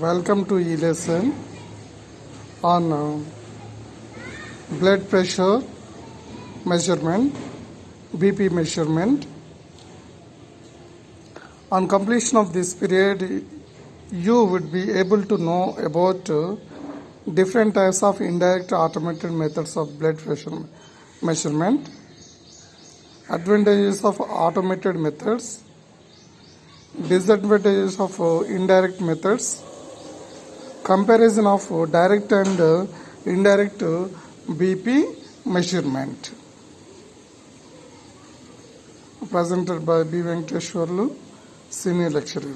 Welcome to e-lesson on blood pressure measurement, BP measurement. On completion of this period, you would be able to know about different types of indirect automated methods of blood pressure measurement, advantages of automated methods, disadvantages of indirect methods, comparison of direct and indirect BP measurement. Presented by B. Venkateshwarlu, Senior Lecturer.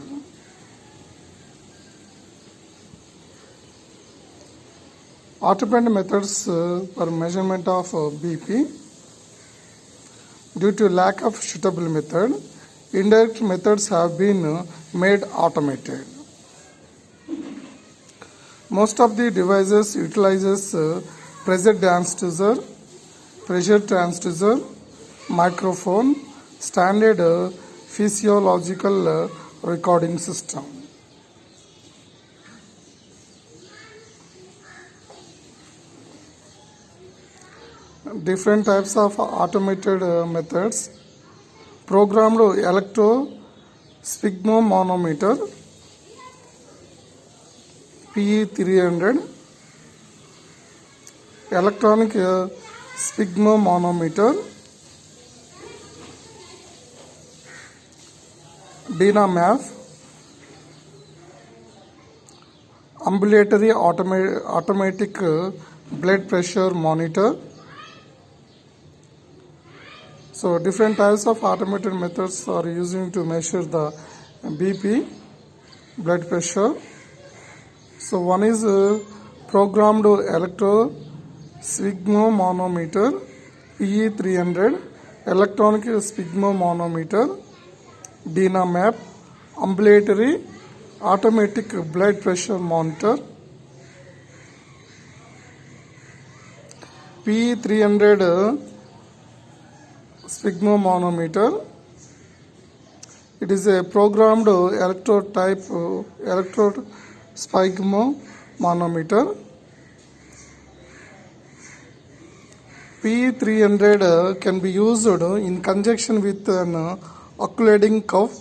Automated methods for measurement of BP. Due to lack of suitable method, indirect methods have been made automated. Most of the devices utilizes pressure transducer, microphone, standard physiological recording system. Different types of automated methods. Programmed electro-sphygmomanometer, PE300, electronic sphygmomanometer, DynaMap, ambulatory automatic blood pressure monitor. So different types of automated methods are using to measure the BP, blood pressure. So one is programmed electro-sphygmomanometer, PE300, electronic sphygmomanometer, DynaMap, ambulatory automatic blood pressure monitor. PE300 sphygmomanometer. It is a programmed electro-sphygmomanometer. PE300 can be used in conjunction with an occluding cuff,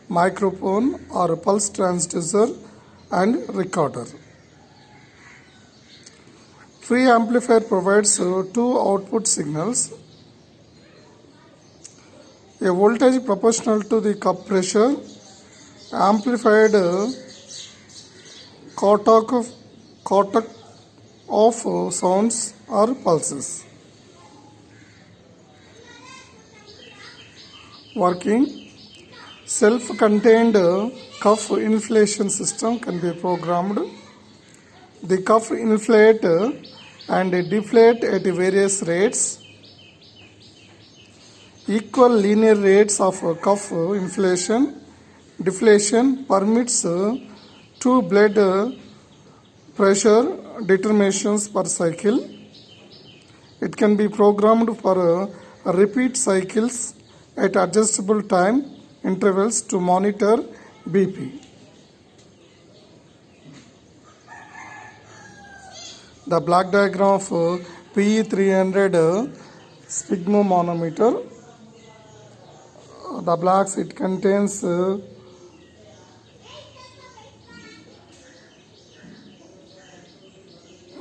microphone or pulse transducer and recorder. Free amplifier provides two output signals. A voltage proportional to the cup pressure, amplified quarter of sounds or pulses. Working. Self-contained cuff inflation system can be programmed. The cuff inflate and deflate at various rates. Equal linear rates of cuff inflation, deflation permits two blood pressure determinations per cycle. It can be programmed for repeat cycles at adjustable time intervals to monitor BP. The black diagram of PE300 sphygmomanometer. The blocks, it contains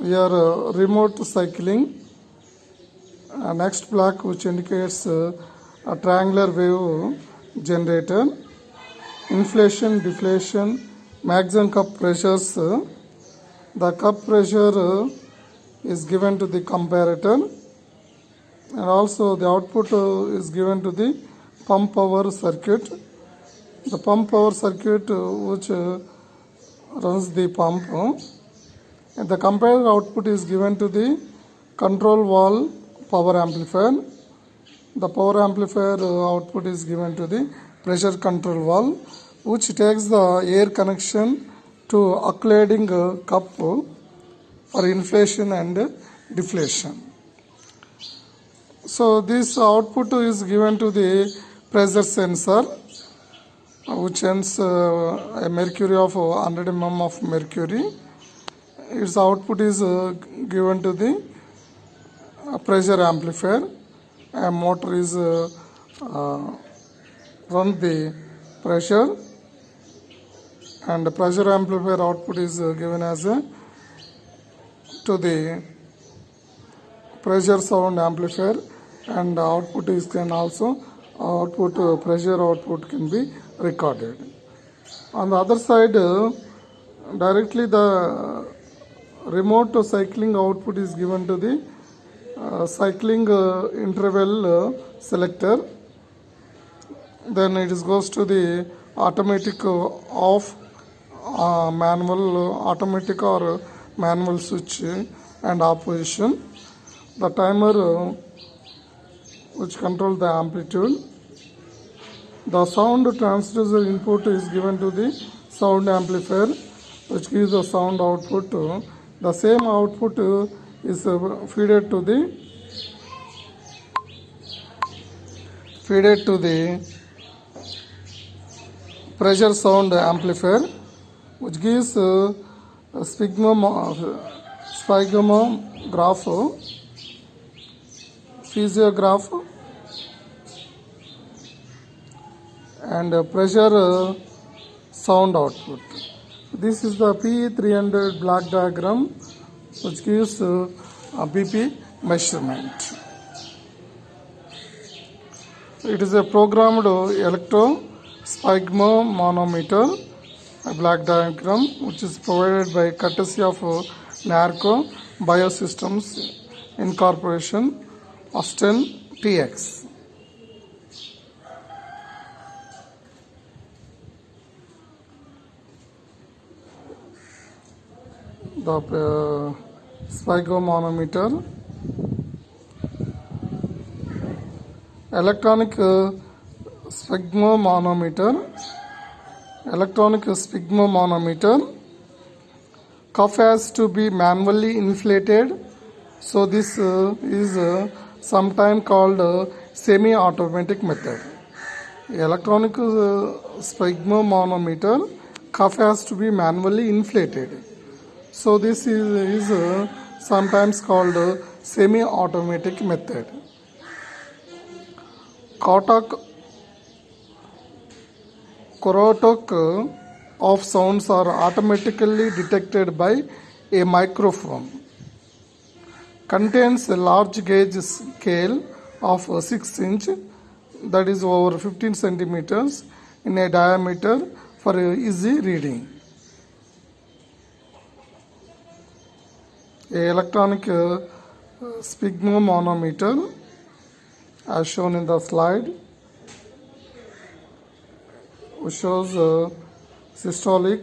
your remote cycling. Next block, which indicates a triangular wave generator, inflation, deflation, maximum cup pressures. The cup pressure is given to the comparator, and also the output is given to the pump power circuit. The pump power circuit which runs the pump, and the comparator output is given to the control valve power amplifier. The power amplifier output is given to the pressure control valve, which takes the air connection to occluding cup for inflation and deflation. So this output is given to the pressure sensor. which ends a mercury of 100 mm of mercury. Its output is given to the pressure amplifier. A motor is run the pressure, and the pressure amplifier output is given as to the pressure sound amplifier, and output is can also output pressure output can be recorded. On the other side, directly the remote cycling output is given to the cycling interval selector. Then it goes to the automatic off, manual automatic or manual switch and opposition. The timer which controls the amplitude. The sound transducer input is given to the sound amplifier, which gives the sound output. The same output is fed to the pressure sound amplifier, which gives spigmograph, physiograph, and pressure sound output. This is the PE300 block diagram, which gives a BP measurement. It is a programmed electro-sphygmomanometer, a black diagram, which is provided by courtesy of Narco Biosystems Incorporation, Austin, TX. The sphygmomanometer, electronic sphygmomanometer. Cuff has to be manually inflated, so this is sometimes called semi-automatic method. Electronic sphygmomanometer cuff has to be manually inflated, so this is sometimes called semi-automatic method. Crotok of sounds are automatically detected by a microphone. Contains a large gauge scale of 6 inch, that is over 15 centimeters in a diameter for easy reading. A electronic sphygmomanometer, as shown in the slide, which shows systolic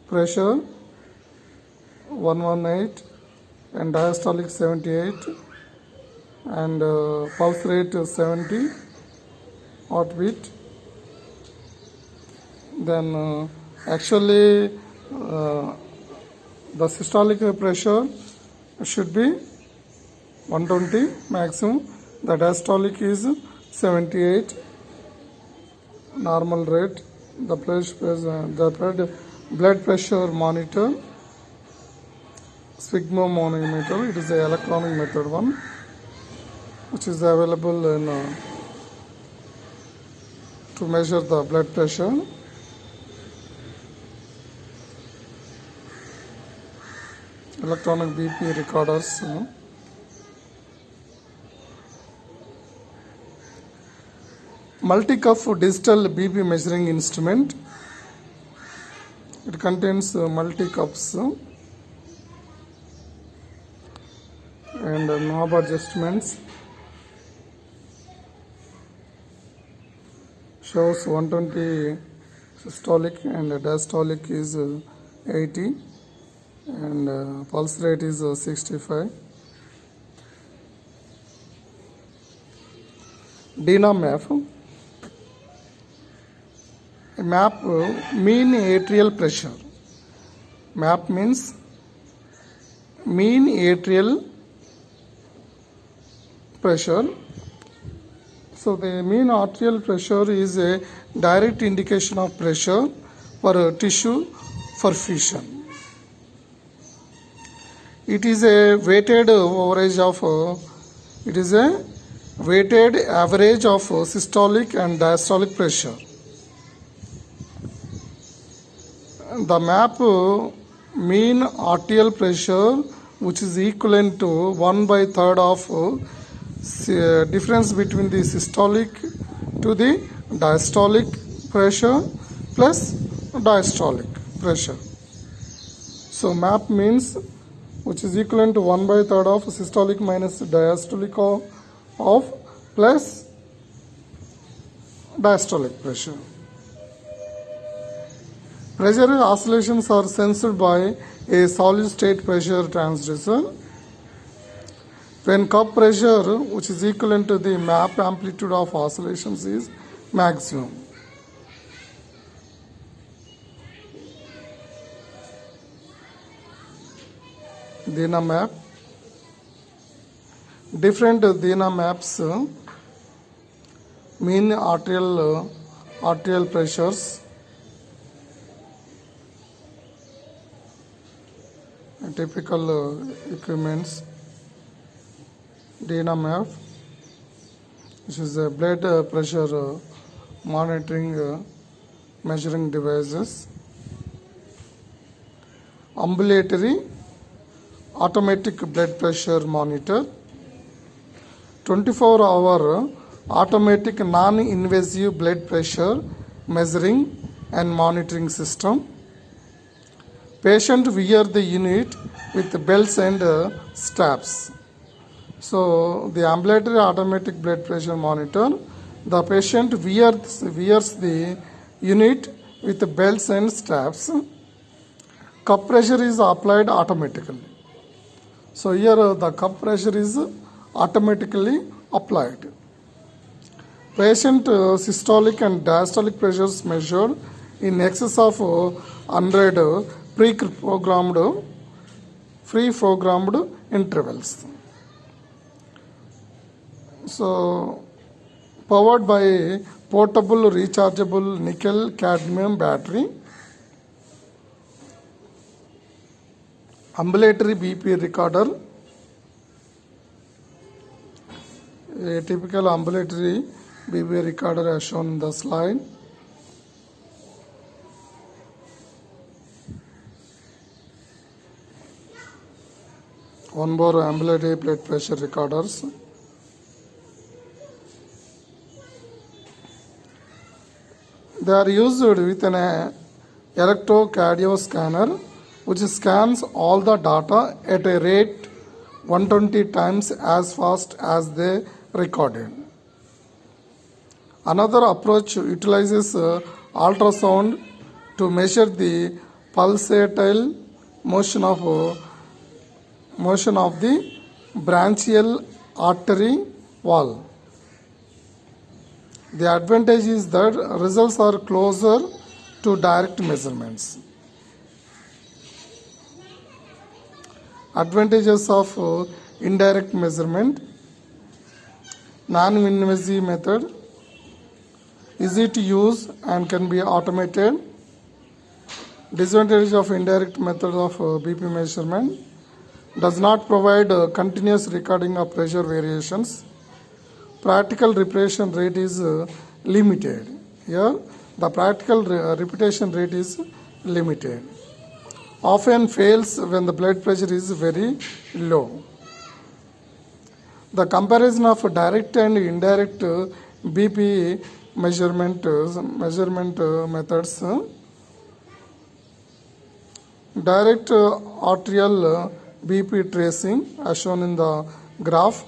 pressure 118 and diastolic 78 and pulse rate 70 heartbeat. Then actually the systolic pressure should be 120 maximum. The diastolic is 78 normal rate. The blood pressure monitor, sphygmomanometer, it is an electronic method one, which is available in to measure the blood pressure. Electronic BP recorders. Multi-cuff digital BP measuring instrument. It contains multi-cuffs and knob adjustments. Shows 120 systolic and diastolic is 80 and pulse rate is 65. DINA-MAP. MAP mean atrial pressure. MAP means mean atrial pressure. So the mean arterial pressure is a direct indication of pressure per tissue perfusion. It is a weighted average of systolic and diastolic pressure. The map mean arterial pressure, which is equivalent to 1/3 of difference between the systolic to the diastolic pressure plus diastolic pressure. So map means which is equivalent to 1/3 of systolic minus diastolic of plus diastolic pressure. Pressure oscillations are sensed by a solid state pressure transducer. When cup pressure, which is equivalent to the map amplitude of oscillations, is maximum. Dina map. Different Dina maps mean arterial pressures. Typical equipments. Dina map, which is a blood pressure monitoring measuring devices. Ambulatory automatic blood pressure monitor. 24-hour automatic non-invasive blood pressure measuring and monitoring system. Patient wear the unit with belts and straps. So the ambulatory automatic blood pressure monitor, the patient wears the unit with belts and straps. Cup pressure is applied automatically. So here the cup pressure is automatically applied. Patient systolic and diastolic pressures measured in excess of 100 pre-programmed intervals. So powered by portable rechargeable nickel cadmium battery. Ambulatory BP recorder. A typical ambulatory BP recorder as shown in the slide. One more ambulatory blood pressure recorders. They are used with an electrocardioscanner which scans all the data at a rate 120 times as fast as they recorded. Another approach utilizes ultrasound to measure the pulsatile motion of the branchial artery wall. The advantage is that results are closer to direct measurements. Advantages of indirect measurement. Non-invasive method. Easy to use and can be automated. Disadvantage of indirect method of BP measurement. Does not provide continuous recording of pressure variations. Practical repetition rate is limited. Here the practical repetition rate is limited. Often fails when the blood pressure is very low. The comparison of direct and indirect BP measurement methods. Direct arterial BP tracing as shown in the graph.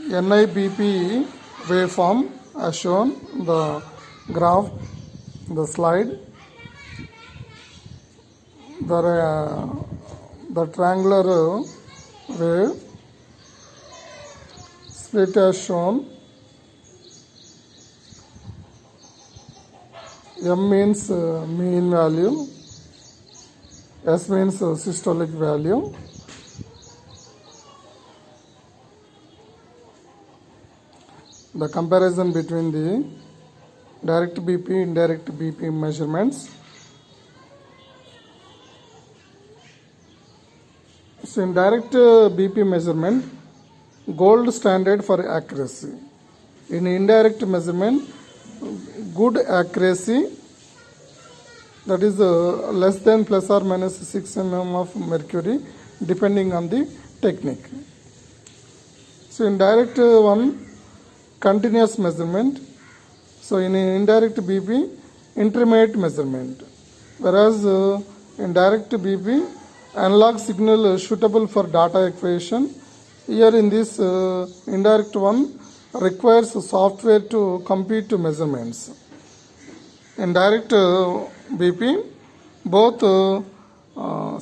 NIBP waveform as shown in the graph, the slide. The triangular wave split as shown. M means mean value, S means systolic value, the comparison between the direct BP, indirect BP measurements. So in direct BP measurement, gold standard for accuracy. In indirect measurement, good accuracy, that is less than plus or minus 6 mm of mercury depending on the technique. So in direct one, continuous measurement. So in indirect BP, intermediate measurement. Whereas in direct BP, analog signal suitable for data acquisition. Here in this indirect one, requires software to compute measurements. In direct BP, both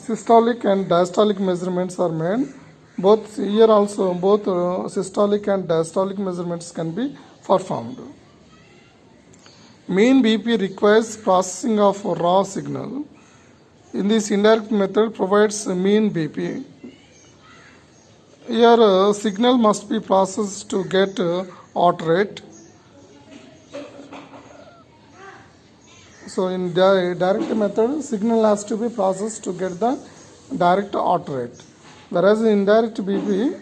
systolic and diastolic measurements are made. Both here also both systolic and diastolic measurements can be performed. Mean BP requires processing of raw signal. In this indirect method provides mean BP. Here signal must be processed to get aught rate. So in direct method, signal has to be processed to get the direct aught rate. Whereas indirect BP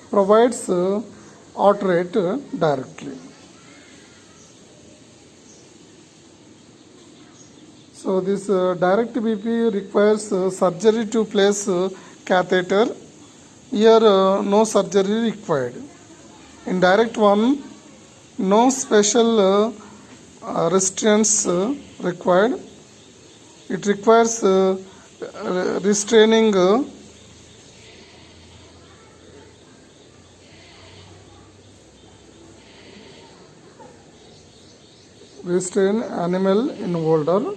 provides aught rate directly. So this direct BP requires surgery to place catheter. Here no surgery required. In direct one, no special restraints required. It requires restraining animal in holder.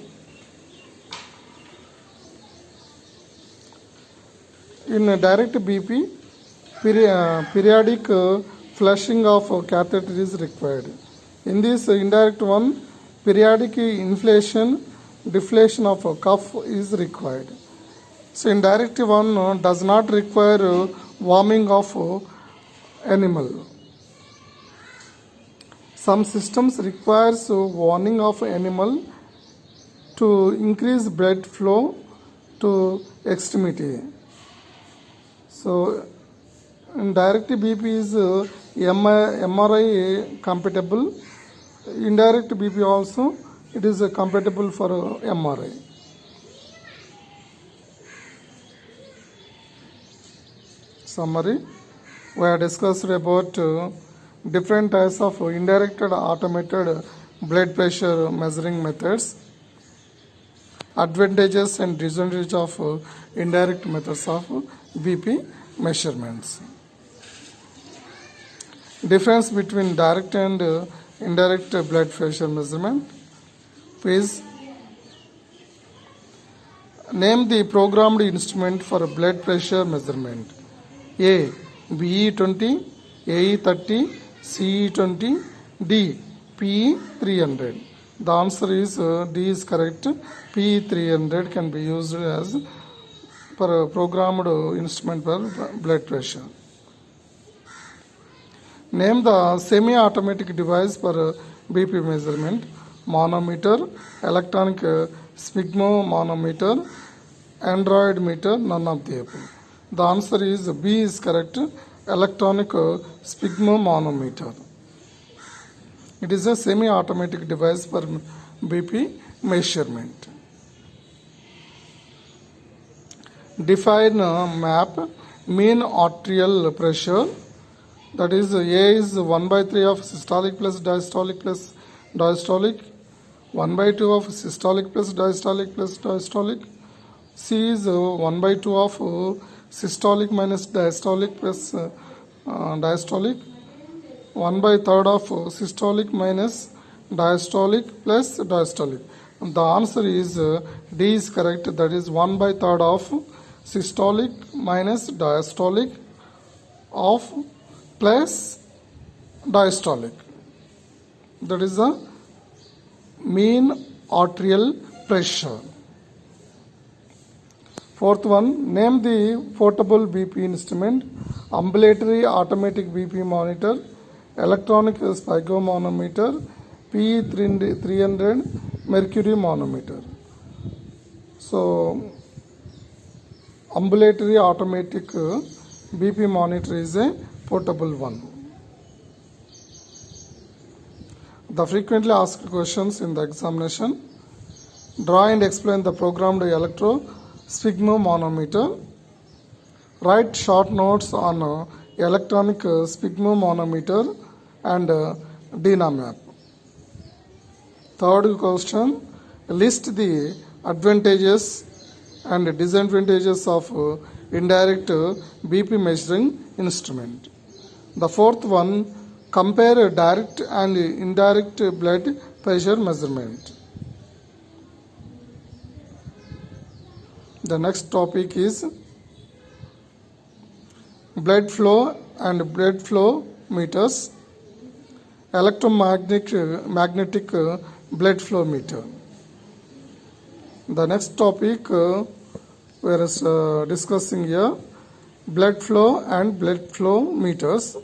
In direct BP, periodic flushing of catheter is required. In this indirect one, periodic inflation, deflation of cuff is required. So indirect one does not require warming of animal. Some systems requires warming of animal to increase blood flow to extremity. So in direct BP is MRI compatible. Indirect BP also it is compatible for MRI. Summary: we have discussed about different types of indirect and automated blood pressure measuring methods, advantages and disadvantages of indirect methods of BP measurements. Difference between direct and indirect blood pressure measurement. Please name the programmed instrument for blood pressure measurement. A. BE20, AE30, CE20, D. PE300. The answer is D is correct. PE300 can be used as for a programmed instrument for blood pressure. Name the semi-automatic device for BP measurement. Manometer, electronic sphygmomanometer, Android meter, none of the above. The answer is B is correct. Electronic sphygmomanometer. It is a semi-automatic device for BP measurement. Define map mean arterial pressure. That is A is 1/3 of systolic plus diastolic plus diastolic. 1/2 of systolic plus diastolic plus diastolic. C is 1/2 of systolic minus diastolic plus diastolic. 1/3 of systolic minus diastolic plus diastolic. The answer is D is correct. That is 1/3 of systolic minus diastolic of plus diastolic. That is the mean arterial pressure. Fourth one, name the portable BP instrument. ambulatory automatic BP monitor, electronic sphygmomanometer, PE 300 mercury manometer. So ambulatory automatic BP monitor is a portable one. The frequently asked questions in the examination: draw and explain the programmed electro-sphygmomanometer. Write short notes on electronic sphygmomanometer and DINAMAP. Third question: list the advantages and disadvantages of indirect BP measuring instrument. The fourth one: compare direct and indirect blood pressure measurement. The next topic is blood flow and blood flow meters, electromagnetic blood flow meter. The next topic we are discussing here: blood flow and blood flow meters,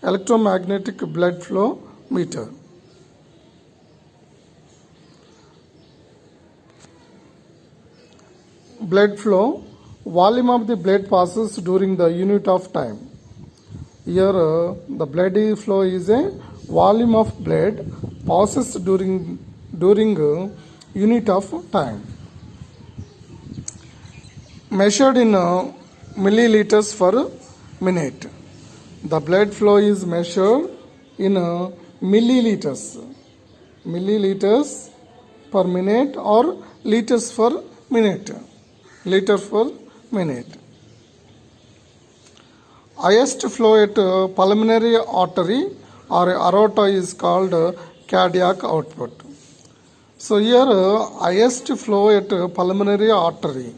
electromagnetic blood flow meter. Blood flow: volume of the blood passes during the unit of time. Here the blood flow is a volume of blood passes during unit of time. Measured in milliliters per minute. The blood flow is measured in milliliters per minute or liters per minute. Highest flow at pulmonary artery or aorta is called cardiac output. So here highest flow at pulmonary artery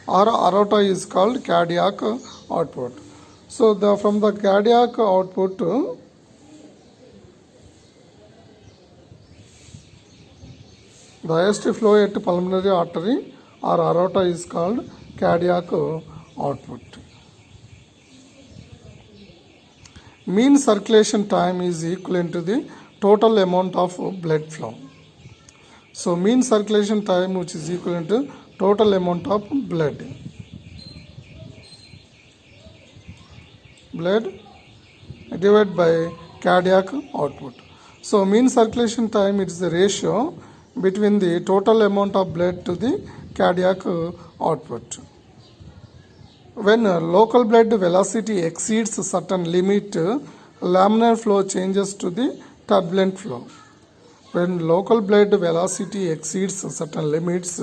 or aorta is called cardiac output. So from the cardiac output, the highest flow at pulmonary artery or aorta is called cardiac output. Mean circulation time is equivalent to the total amount of blood flow. So mean circulation time, which is equivalent to total amount of blood divided by cardiac output. So mean circulation time is the ratio between the total amount of blood to the cardiac output. When local blood velocity exceeds a certain limit, laminar flow changes to the turbulent flow. When local blood velocity exceeds certain limits,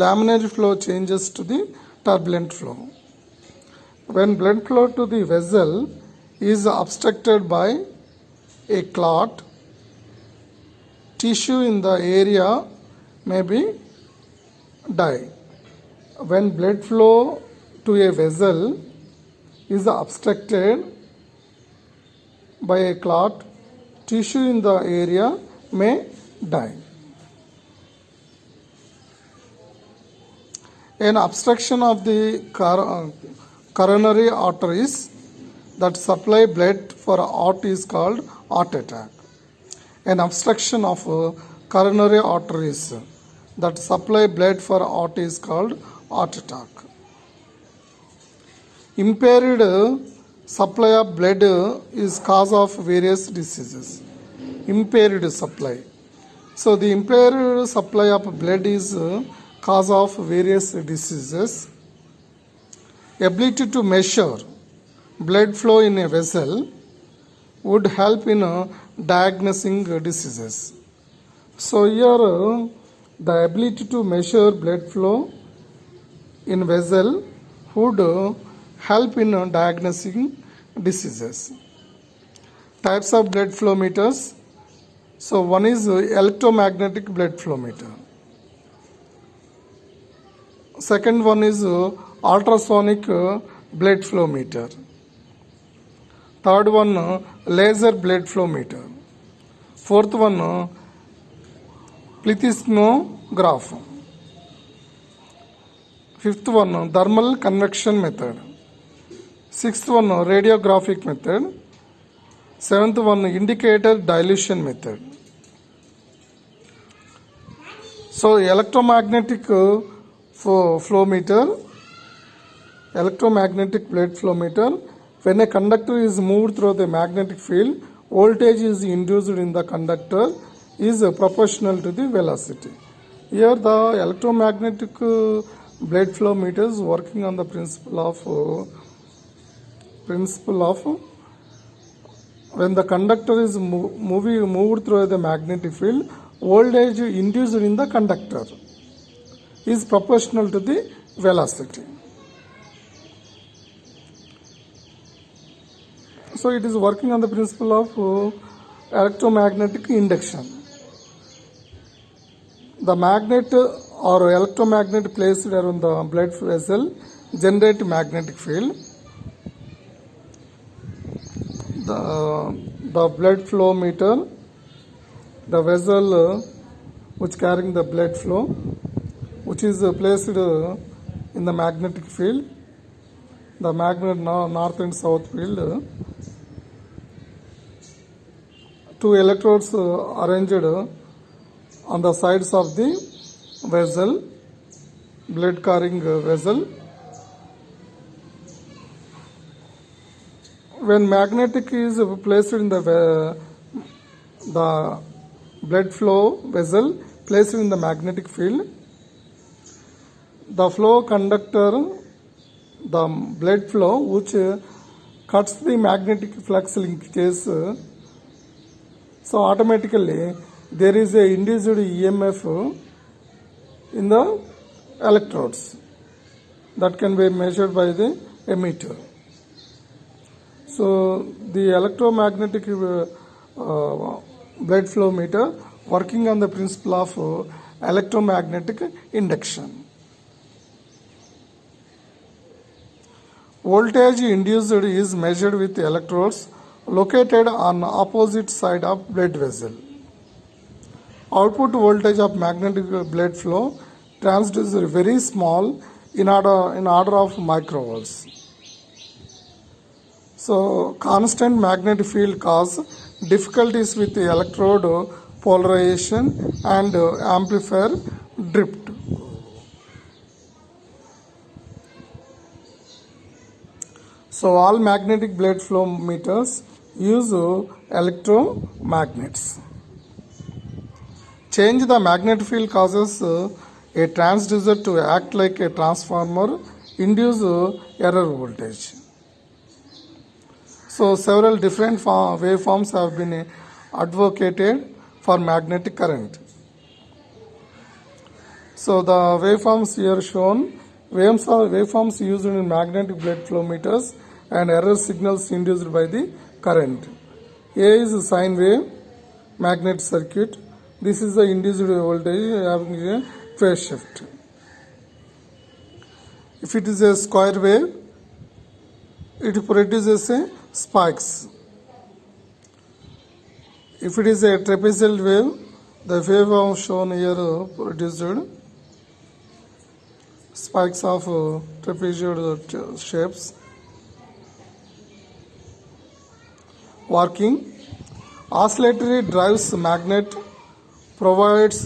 laminar flow changes to the turbulent flow. When blood flow to the vessel is obstructed by a clot, tissue in the area may be die. When blood flow to a vessel is obstructed by a clot, tissue in the area may die. An obstruction of the coronary arteries that supply blood for heart is called heart attack. An obstruction of coronary arteries that supply blood for heart is called heart attack. Impaired supply of blood is cause of various diseases. Impaired supply. So the impaired supply of blood is cause of various diseases. Ability to measure blood flow in a vessel would help in diagnosing diseases. So here the ability to measure blood flow in vessel would help in diagnosing diseases. Types of blood flow meters. So one is electromagnetic blood flow meter. Second one is ultrasonic blood flow meter. Third one laser blood flow meter. Fourth one plethysmograph. Fifth one thermal convection method. Sixth one, radiographic method. Seventh one, indicator dilution method. So electromagnetic flow meter, electromagnetic plate flow meter. When a conductor is moved through the magnetic field, voltage is induced in the conductor is proportional to the velocity. Here the electromagnetic blade flow meter is working on the principle of when the conductor is moved through the magnetic field, voltage induced in the conductor is proportional to the velocity. So it is working on the principle of electromagnetic induction. The magnet or electromagnet placed around the blood vessel generate magnetic field. The blood flow meter, the vessel which carrying the blood flow, which is placed in the magnetic field, the magnet north and south field. Two electrodes arranged on the sides of the vessel, blood carrying vessel. When magnetic is placed in the blood flow vessel placed in the magnetic field, the flow conductor, the blood flow which cuts the magnetic flux linkages, so automatically there is a induced EMF in the electrodes that can be measured by the ammeter. So the electromagnetic blood flow meter working on the principle of electromagnetic induction. Voltage induced is measured with electrodes located on opposite side of blood vessel. Output voltage of magnetic blood flow transducer very small in order of microvolts. So constant magnetic field cause difficulties with the electrode polarization and amplifier drift. So all magnetic blood flow meters use electromagnets. Change the magnetic field causes a transducer to act like a transformer, induce error voltage. So several different waveforms have been advocated for magnetic current. So the waveforms here shown, waveforms used in magnetic blood flow meters and error signals induced by the current. A is sine wave, magnet circuit. This is the induced voltage having a phase shift. If it is a square wave, it produces a spikes. If it is a trapezoidal wave, the waveform shown here produced spikes of trapezoidal shapes. Working, oscillatory drives magnet provides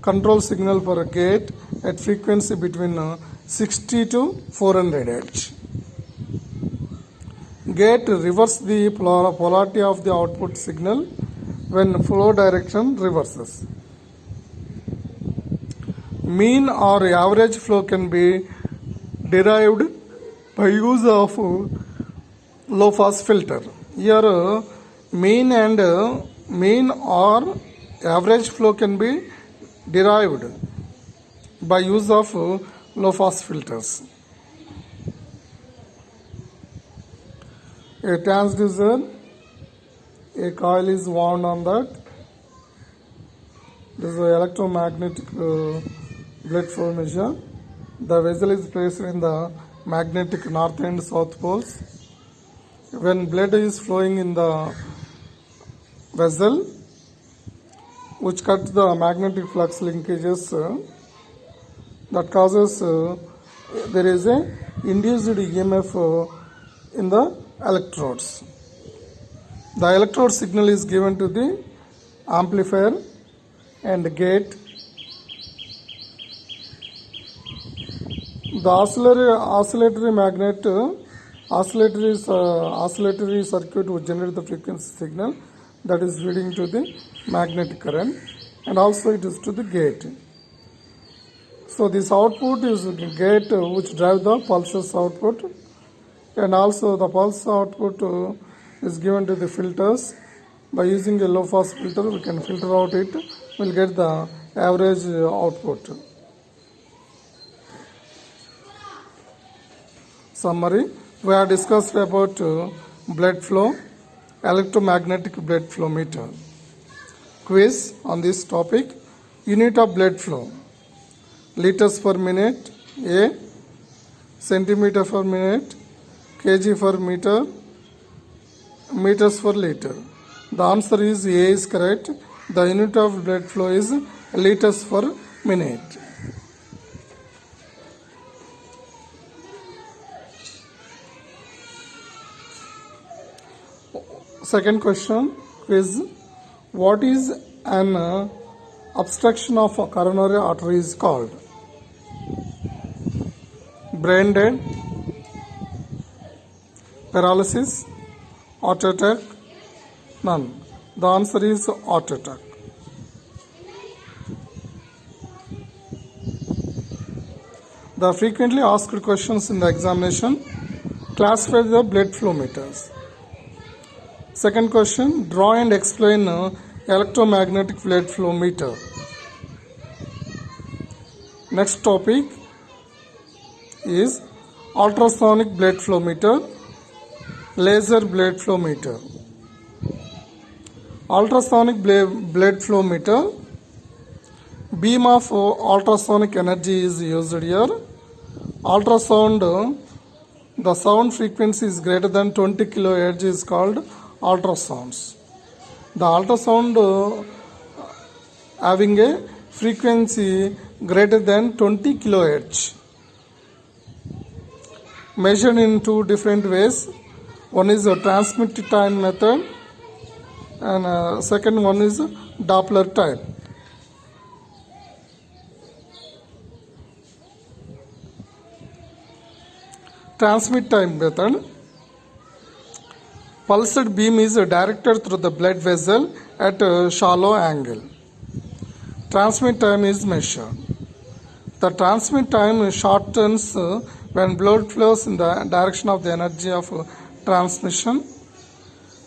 control signal for a gate at frequency between 60 to 400 Hz. Gate reverses the polarity of the output signal when flow direction reverses. Mean or average flow can be derived by use of low pass filter. Here mean or average flow can be derived by use of low pass filters. A transducer, a coil is wound on that. This is an electromagnetic blood flow measure. The vessel is placed in the magnetic north and south poles. When blood is flowing in the vessel, which cuts the magnetic flux linkages, that causes there is a induced EMF in the electrodes. The electrode signal is given to the amplifier and gate. The oscillatory circuit will generate the frequency signal that is feeding to the magnetic current, and also it is to the gate. So this output is the gate which drive the pulses output, and also the pulse output is given to the filters. By using a low pass filter, we can filter out it, we'll get the average output. Summary: we have discussed about blood flow, electromagnetic blood flow meter. Quiz on this topic: unit of blood flow, liters per minute, A; centimeter per minute, kg per meter, meters per liter. The answer is A is correct. The unit of blood flow is liters per minute. Second question is, what is an obstruction of a coronary artery is called? Brain dead, paralysis, heart attack, none. The answer is heart attack. The frequently asked questions in the examination: classify the blood flow meters. Second question: draw and explain electromagnetic blood flow meter. Next topic is ultrasonic blood flow meter, laser blood flow meter. Ultrasonic blood flow meter: beam of ultrasonic energy is used here. Ultrasound, the sound frequency is greater than 20 kHz is called ultrasounds. The ultrasound having a frequency greater than 20 kHz, measured in two different ways. One is a transmit time method, and second one is Doppler type. Transmit time method: pulsed beam is directed through the blood vessel at a shallow angle. Transmit time is measured. The transmit time shortens when blood flows in the direction of the energy of transmission.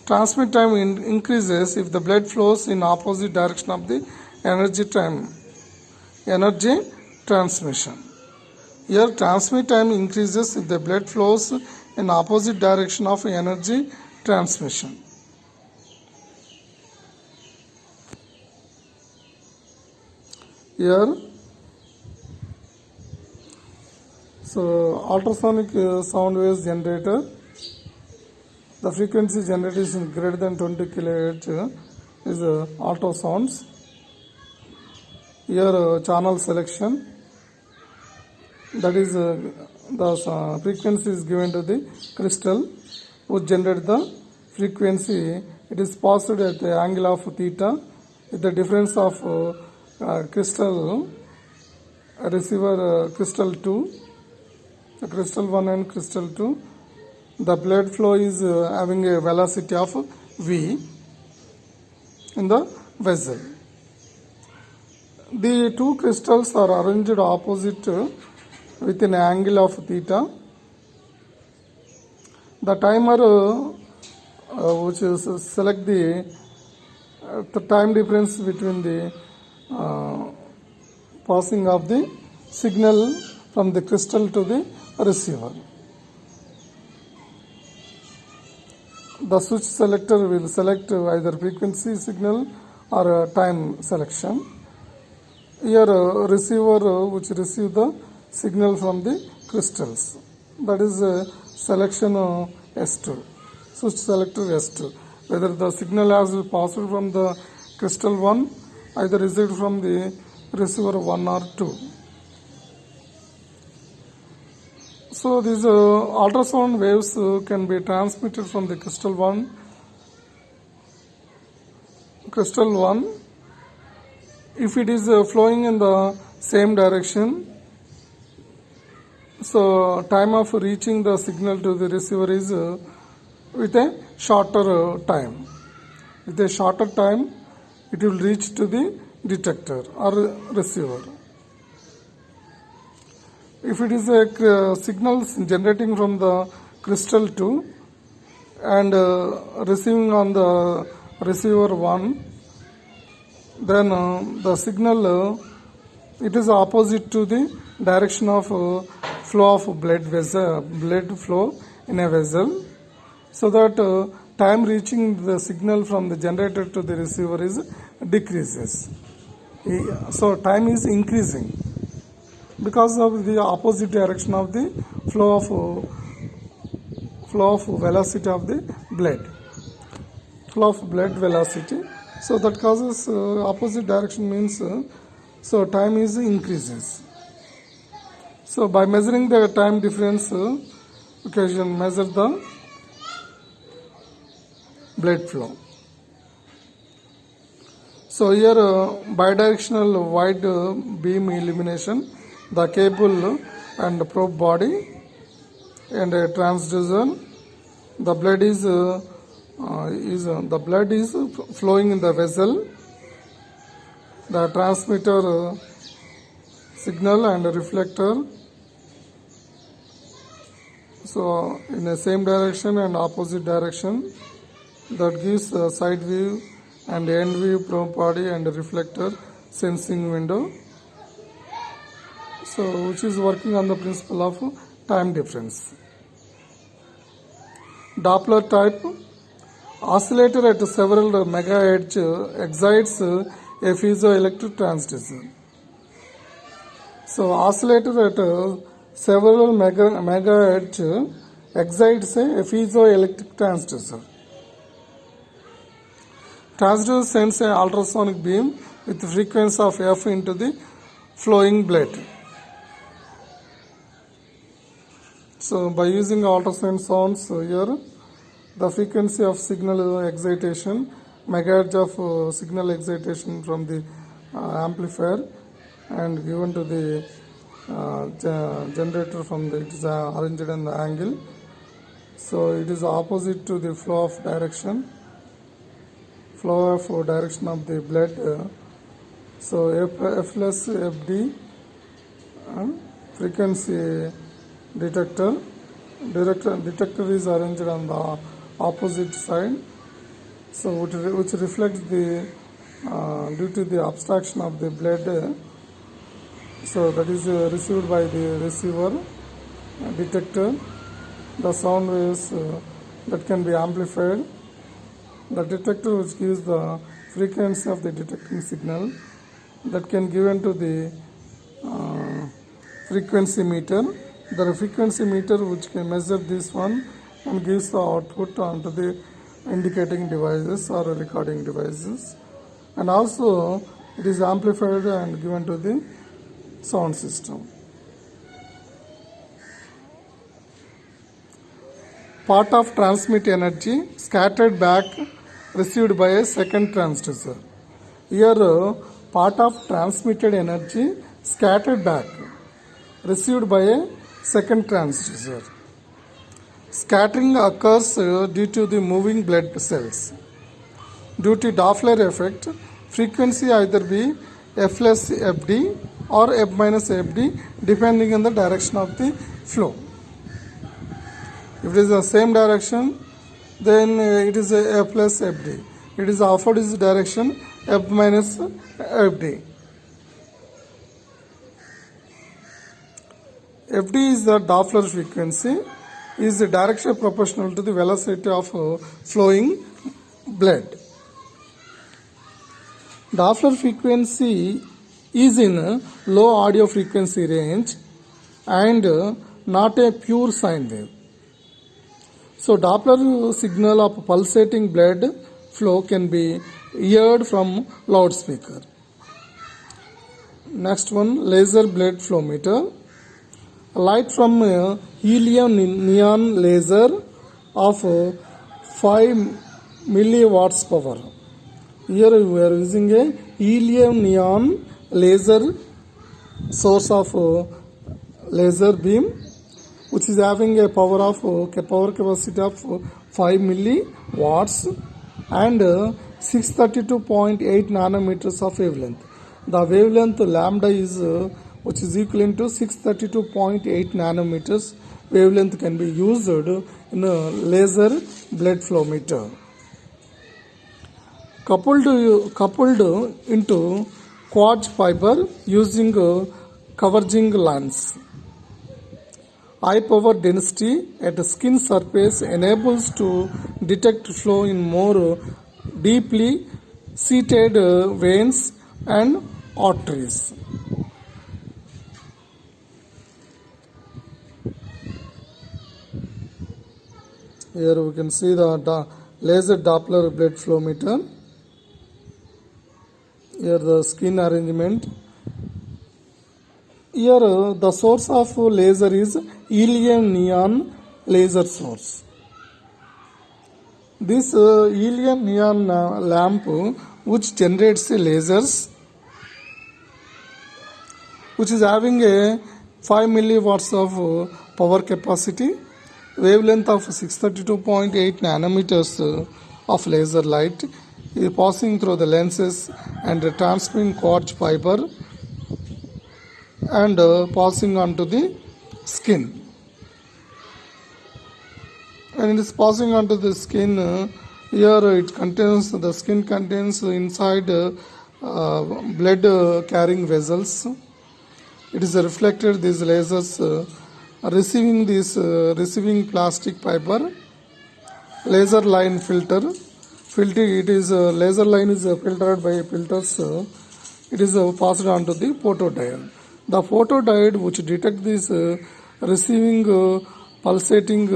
Transmit time increases if the blood flows in opposite direction of the energy transmission. Here transmit time increases if the blood flows in opposite direction of energy transmission. Here, so ultrasonic sound waves generator, the frequency generated is greater than 20 kHz is ultrasounds. Here channel selection, that is the frequency is given to the crystal which generate the frequency. It is passed at the angle of theta with the difference of crystal receiver crystal 2, the crystal 1 and crystal 2. The blood flow is having a velocity of v in the vessel. The two crystals are arranged opposite with an angle of theta. The timer which is select the time difference between the passing of the signal from the crystal to the receiver. The switch selector will select either frequency signal or time selection. Here receiver which receive the signal from the crystals, that is selection S2, switch selector S2. Whether the signal has passed from the crystal 1, either received from the receiver 1 or 2. So these ultrasound waves can be transmitted from the crystal 1 if it is flowing in the same direction. So time of reaching the signal to the receiver is with a shorter time. With a shorter time, it will reach to the detector or receiver. If it is a signal generating from the crystal 2 and receiving on the receiver 1, then the signal it is opposite to the direction of flow of blood flow in a vessel, so that time reaching the signal from the generator to the receiver is decreases. So time is increasing because of the opposite direction of the flow of velocity of the blood, flow of blood velocity. So that causes opposite direction means so time is increases. So by measuring the time difference, you can measure the blood flow. So here bidirectional wide beam illumination, the cable and probe body and a transducer. The blood is flowing in the vessel. The transmitter signal and reflector. So in the same direction and opposite direction, that gives side view and end view, probe body and reflector sensing window. So which is working on the principle of time difference. Doppler type oscillator at several megahertz excites a piezoelectric transducer. So oscillator at several megahertz excites a piezoelectric transducer. Transducer sends an ultrasonic beam with frequency of F into the flowing blood. So by using ultrasound sounds here, the frequency of signal excitation, megahertz of signal excitation from the amplifier and given to the generator from the, it is arranged in the angle. So it is opposite to the flow of direction of the blood. So F plus FD frequency detector is arranged on the opposite side, so which reflects the due to the abstraction of the blood, so that is received by the receiver detector, the sound waves that can be amplified. The detector which gives the frequency of the detecting signal that can given to the frequency meter. The frequency meter which can measure this one and gives the output onto the indicating devices or recording devices, and also it is amplified and given to the sound system. Part of transmit energy scattered back received by a second transducer. Here part of transmitted energy scattered back received by a second transducer. Scattering occurs due to the moving blood cells. Due to Doppler effect, frequency either be F plus FD or F minus FD depending on the direction of the flow. If it is the same direction, then it is a F plus FD. It is opposite direction, F minus FD. FD is the Doppler frequency, is directly proportional to the velocity of flowing blood. Doppler frequency is in low audio frequency range and not a pure sine wave. So Doppler signal of pulsating blood flow can be heard from loudspeaker. Next one, laser blood flow meter. light from a helium neon laser of 5 milliwatts power. Here we are using a helium neon laser source of laser beam, which is having a power capacity of 5 milliwatts and 632.8 nanometers of wavelength. The wavelength lambda is which is equivalent to 632.8 nanometers. Wavelength can be used in a laser blood flow meter. Coupled into quartz fiber using converging lens. High power density at the skin surface enables to detect flow in more deeply seated veins and arteries. Here we can see the laser Doppler blood flow meter. Here the skin arrangement. Here the source of laser is helium neon laser source. This helium neon lamp which generates lasers, which is having a 5 milliwatts of power capacity, wavelength of 632.8 nanometers of laser light is passing through the lenses and transmitting quartz fiber and passing onto the skin. And it is passing onto the skin. Here it contains, the skin contains inside blood carrying vessels. It is reflected, these lasers receiving plastic fiber, laser line filter. It is laser line is filtered by filters. It is passed on to the photodiode. The photodiode which detect this receiving pulsating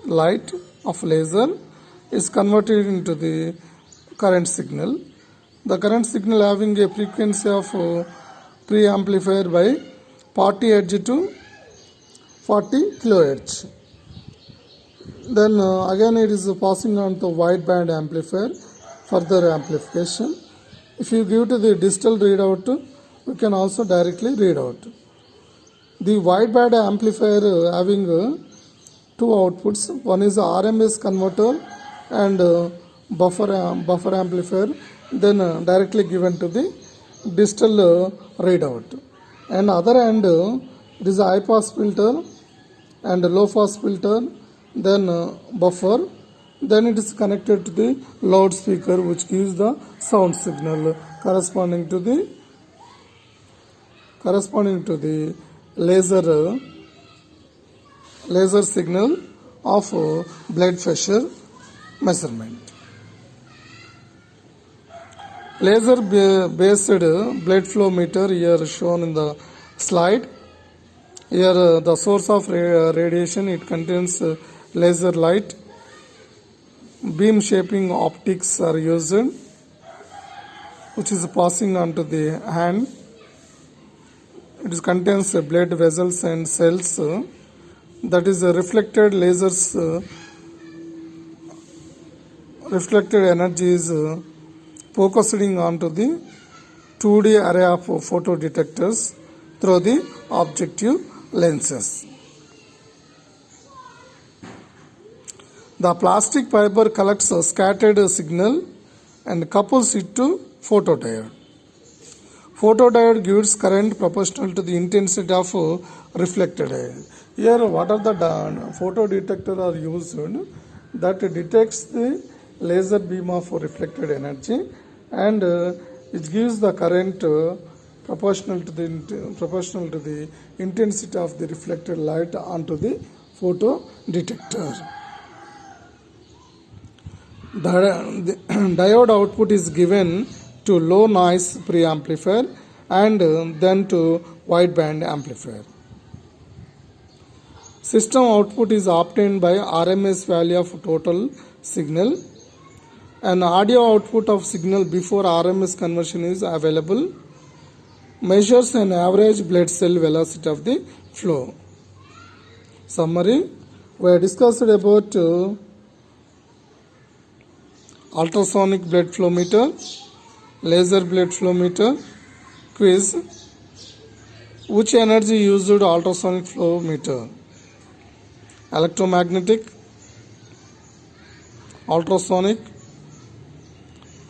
light of laser is converted into the current signal. The current signal having a frequency of pre-amplifier by 40 Hz to 40 kHz. Then again it is passing on to wideband amplifier, further amplification. If you give to the digital readout, we can also directly read out. The wideband amplifier having two outputs. One is RMS converter and buffer amplifier, then directly given to the digital readout. And other end, it is a high pass filter and a low pass filter, then buffer, then it is connected to the loudspeaker which gives the sound signal corresponding to the laser signal of blood pressure measurement. Laser based blood flow meter here shown in the slide. Here the source of radiation, it contains laser light. Beam shaping optics are used, which is passing onto the hand. It contains blood vessels and cells. That is reflected lasers. Reflected energy is focusing onto the 2D array of photo detectors through the objective lenses. The plastic fiber collects a scattered signal and couples it to photodiode. Photodiode gives current proportional to the intensity of reflected ray. Here what are the photo detector are used that detects the laser beam of reflected energy and it gives the current proportional to the intensity of the reflected light onto the photo detector. The diode output is given to low noise preamplifier and then to wideband amplifier. System output is obtained by RMS value of total signal. An audio output of signal before RMS conversion is available. Measures an average blood cell velocity of the flow. Summary: we have discussed about ultrasonic blood flow meter, laser blood flow meter. Quiz: which energy used ultrasonic flow meter? Electromagnetic, ultrasonic,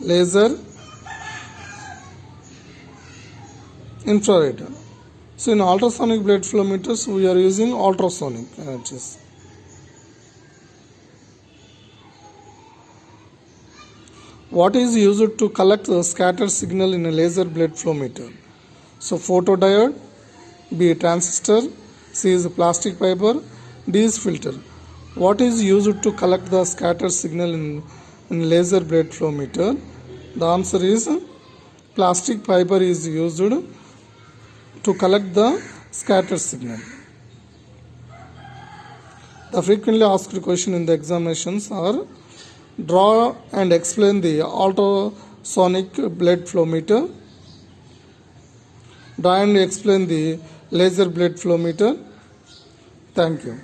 laser, infrared. So in ultrasonic blood flow meters we are using ultrasonic energies. What is used to collect the scattered signal in a laser blood flow meter? So photodiode, B transistor, C is plastic fiber, D is filter. What is used to collect the scattered signal in laser blood flow meter? The answer is plastic fiber is used to collect the scattered signal. The frequently asked question in the examinations are: draw and explain the ultrasonic blood flow meter. Draw and explain the laser blood flow meter. Thank you.